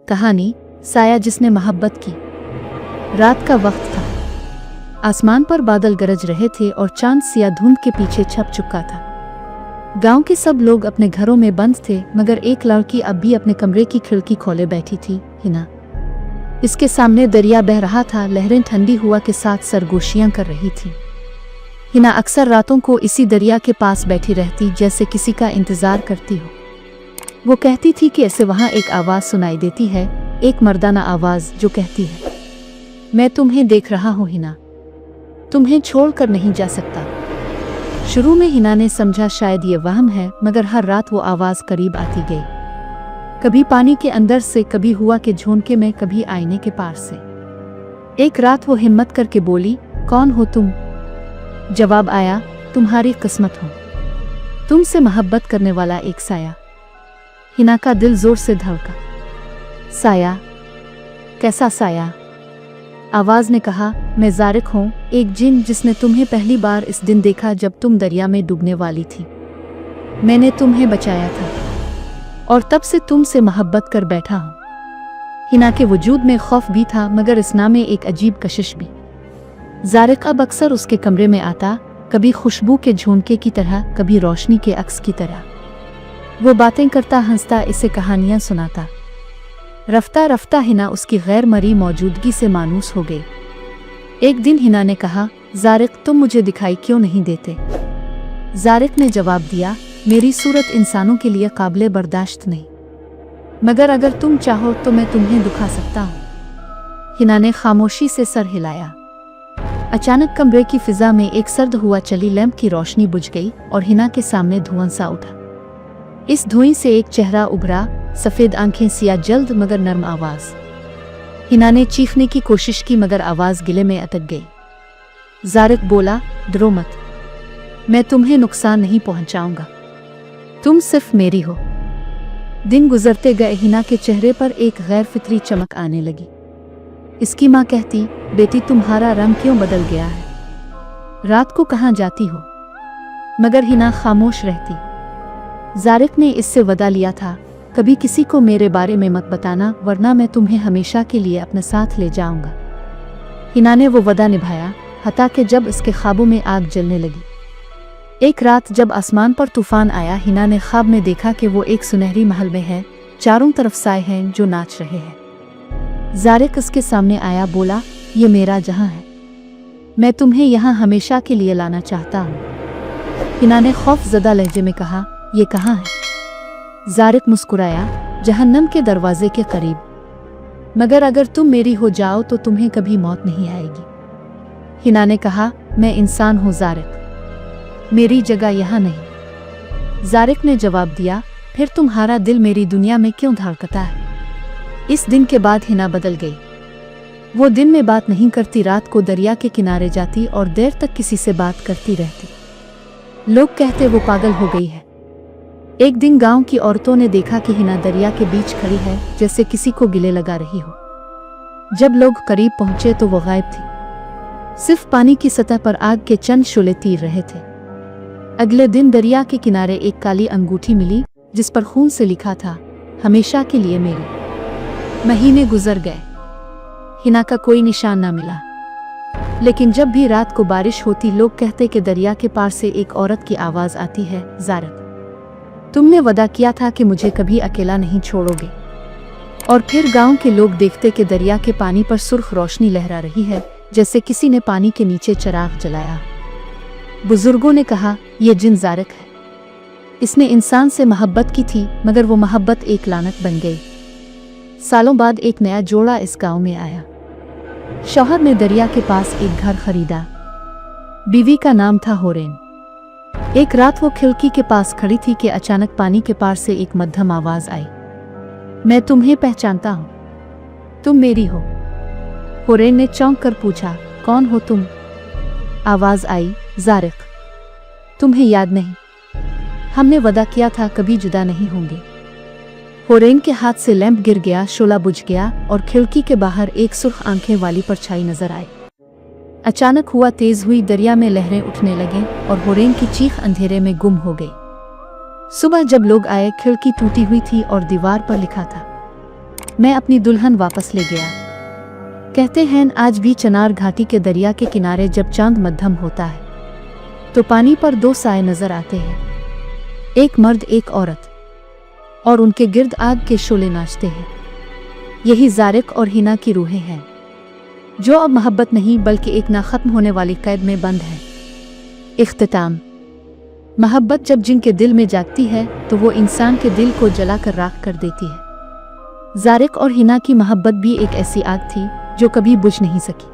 कहानी साया जिसने मोहब्बत की। रात का वक्त था। आसमान पर बादल गरज रहे थे और चांद सिया धुंध के पीछे छप चुका था। गांव के सब लोग अपने घरों में बंद थे, मगर एक लड़की अब भी अपने कमरे की खिड़की खोले बैठी थी, हिना। इसके सामने दरिया बह रहा था, लहरें ठंडी हवा के साथ सरगोशियां कर रही थी। हिना अक्सर रातों को इसी दरिया के पास बैठी रहती, जैसे किसी का इंतजार करती हो। वो कहती थी कि ऐसे वहां एक आवाज सुनाई देती है, एक मर्दाना आवाज जो कहती है, मैं तुम्हें देख रहा हूं हिना, तुम्हें छोड़कर नहीं जा सकता। शुरू में हिना ने समझा शायद ये वहम है, मगर हर रात वो आवाज करीब आती गई, कभी पानी के अंदर से, कभी हुआ के झोंके में, कभी आईने के पार से। एक रात वो हिम्मत करके बोली, कौन हो तुम? जवाब आया, तुम्हारी किस्मत हो, तुमसे मोहब्बत करने वाला एक साया। हिना का दिल जोर से धड़का। साया? कैसा साया? आवाज ने कहा, मैं ज़ारिक हूँ, एक जिन जिसने तुम्हें पहली बार इस दिन देखा जब तुम दरिया में डूबने वाली थी। मैंने तुम्हें बचाया था और तब से तुमसे मोहब्बत कर बैठा हूँ। हिना के वजूद में खौफ भी था, मगर इस नाम में एक अजीब कशिश भी। ज़ारिक अब अक्सर उसके कमरे में आता, कभी खुशबू के झोंके की तरह, कभी रोशनी के अक्स की तरह। वो बातें करता, हंसता, इसे कहानियां सुनाता। रफ्ता रफ्ता हिना उसकी गैर मरी मौजूदगी से मानूस हो गई। एक दिन हिना ने कहा, ज़ारिक तुम मुझे दिखाई क्यों नहीं देते? ज़ारिक ने जवाब दिया, मेरी सूरत इंसानों के लिए काबिले बर्दाश्त नहीं, मगर अगर तुम चाहो तो मैं तुम्हें दुखा सकता हूँ। हिना ने खामोशी से सर हिलाया। अचानक कमरे की फिजा में एक सर्द हुआ चली लैंप की रोशनी बुझ गई और हिना के सामने धुआं सा उठा। इस धुएं से एक चेहरा उभरा, सफेद आंखें, सिया जल्द मगर नर्म आवाज। हिना ने चीखने की कोशिश की, मगर आवाज गिले में अटक गई। ज़ारिक बोला, डरो मत, मैं तुम्हें नुकसान नहीं पहुंचाऊंगा, तुम सिर्फ मेरी हो। दिन गुजरते गए, हिना के चेहरे पर एक गैर फितरी चमक आने लगी। इसकी माँ कहती, बेटी तुम्हारा रंग क्यों बदल गया है, रात को कहाँ जाती हो? मगर हिना खामोश रहती। ज़ारिक ने इससे वदा लिया था, कभी किसी को मेरे बारे में मत बताना, वरना मैं तुम्हें हमेशा के लिए अपने साथ ले जाऊंगा। हिना ने वो वदा निभाया, हता कि जब इसके ख्वाबों में आग जलने लगी। एक रात जब आसमान पर तूफान आया, हिना ने ख्वाब में देखा कि वो एक सुनहरी महल में है, चारों तरफ साए हैं जो नाच रहे हैं। ज़ारिक इसके सामने आया, बोला, ये मेरा जहां है, मैं तुम्हें यहाँ हमेशा के लिए लाना चाहता हूँ। हिना ने खौफ ज़दा लहजे में कहा, ये कहाँ है? ज़ारिक मुस्कुराया, जहन्नम के दरवाजे के करीब, मगर अगर तुम मेरी हो जाओ तो तुम्हें कभी मौत नहीं आएगी। हिना ने कहा, मैं इंसान हूँ ज़ारिक, मेरी जगह यहाँ नहीं। ज़ारिक ने जवाब दिया, फिर तुम्हारा दिल मेरी दुनिया में क्यों धड़कता है? इस दिन के बाद हिना बदल गई। वो दिन में बात नहीं करती, रात को दरिया के किनारे जाती और देर तक किसी से बात करती रहती। लोग कहते वो पागल हो गई है। एक दिन गांव की औरतों ने देखा कि हिना दरिया के बीच खड़ी है, जैसे किसी को गिले लगा रही हो। जब लोग करीब पहुंचे तो वो गायब थी, सिर्फ पानी की सतह पर आग के चंद शोले तीर रहे थे। अगले दिन दरिया के किनारे एक काली अंगूठी मिली, जिस पर खून से लिखा था, हमेशा के लिए मेरी। महीने गुजर गए, हिना का कोई निशान ना मिला। लेकिन जब भी रात को बारिश होती, लोग कहते कि दरिया के पार से एक औरत की आवाज आती है, ज़ारिक तुमने वदा किया था कि मुझे कभी अकेला नहीं छोड़ोगे। और फिर गांव के लोग देखते कि दरिया के पानी पर सुर्ख रोशनी लहरा रही है, जैसे किसी ने पानी के नीचे चिराग जलाया। बुजुर्गों ने कहा, यह जिन ज़ारिक है, इसने इंसान से मोहब्बत की थी, मगर वो मोहब्बत एक लानत बन गई। सालों बाद एक नया जोड़ा इस गांव में आया। शौहर ने दरिया के पास एक घर खरीदा। बीवी का नाम था होरेन। एक रात वो खिड़की के पास खड़ी थी कि अचानक पानी के पार से एक मध्यम आवाज आई, मैं तुम्हें पहचानता हूं, तुम मेरी हो। होरेन ने चौंक कर पूछा, कौन हो तुम? आवाज आई, ज़ारिक, तुम्हें याद नहीं? हमने वदा किया था कभी जुदा नहीं होंगे। होरेन के हाथ से लैंप गिर गया, शोला बुझ गया और खिड़की के बाहर एक सुर्ख आंखें वाली परछाई नजर आई। अचानक हुआ तेज हुई, दरिया में लहरें उठने लगीं और होरेन की चीख अंधेरे में गुम हो गई। सुबह जब लोग आए, खिड़की टूटी हुई थी और दीवार पर लिखा था, मैं अपनी दुल्हन वापस ले गया। कहते हैं आज भी चनार घाटी के दरिया के किनारे जब चांद मध्यम होता है तो पानी पर दो साए नजर आते हैं, एक मर्द एक औरत, और उनके गिर्द आग के शोले नाचते हैं। यही ज़ारिक और हिना की रूहें हैं जो अब मोहब्बत नहीं बल्कि एक ना खत्म होने वाली कैद में बंद है। इख्तिताम। मोहब्बत जब जिनके दिल में जागती है तो वो इंसान के दिल को जलाकर राख कर देती है। ज़ारिक और हिना की मोहब्बत भी एक ऐसी आग थी जो कभी बुझ नहीं सकी।